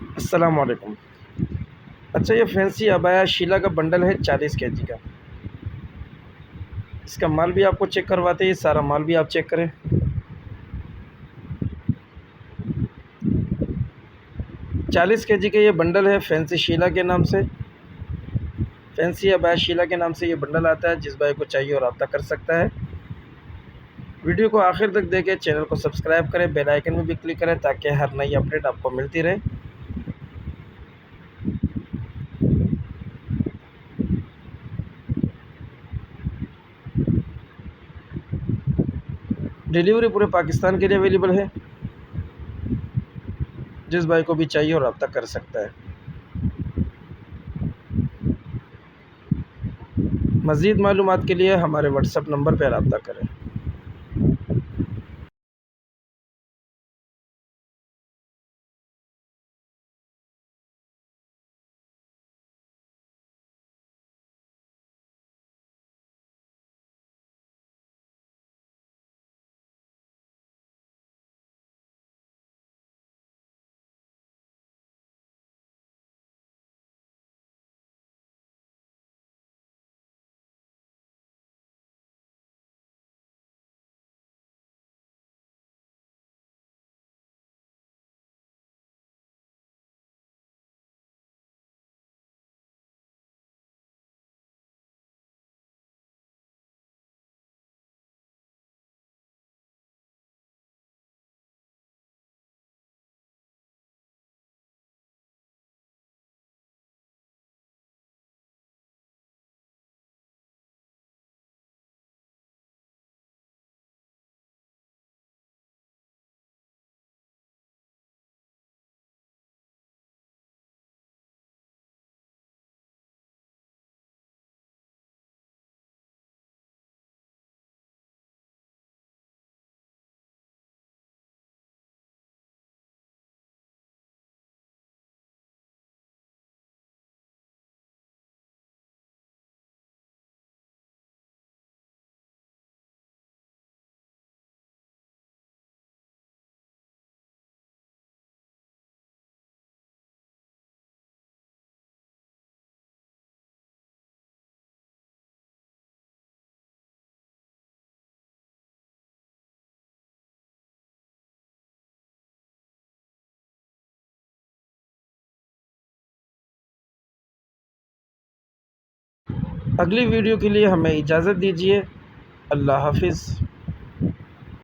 अस्सलाम वालेकुम। अच्छा, ये फैंसी अबाया शीला का बंडल है 40 केजी का। इसका माल भी आपको चेक करवाते हैं, सारा माल भी आप चेक करें। 40 केजी का ये बंडल है फैंसी शीला के नाम से। फैंसी अबाया शीला के नाम से ये बंडल आता है। जिस भाई को चाहिए वो रब्ता कर सकता है। वीडियो को आखिर तक देखें, चैनल को सब्सक्राइब करें, बेल आइकन में भी क्लिक करें ताकि हर नई अपडेट आपको मिलती रहे। डिलीवरी पूरे पाकिस्तान के लिए अवेलेबल है। जिस भाई को भी चाहिए वो रब्ता कर सकता है। मज़ीद मालूमात के लिए हमारे व्हाट्सएप नंबर पर रब्ता करें। अगली वीडियो के लिए हमें इजाज़त दीजिए। अल्लाह हाफ़िज़।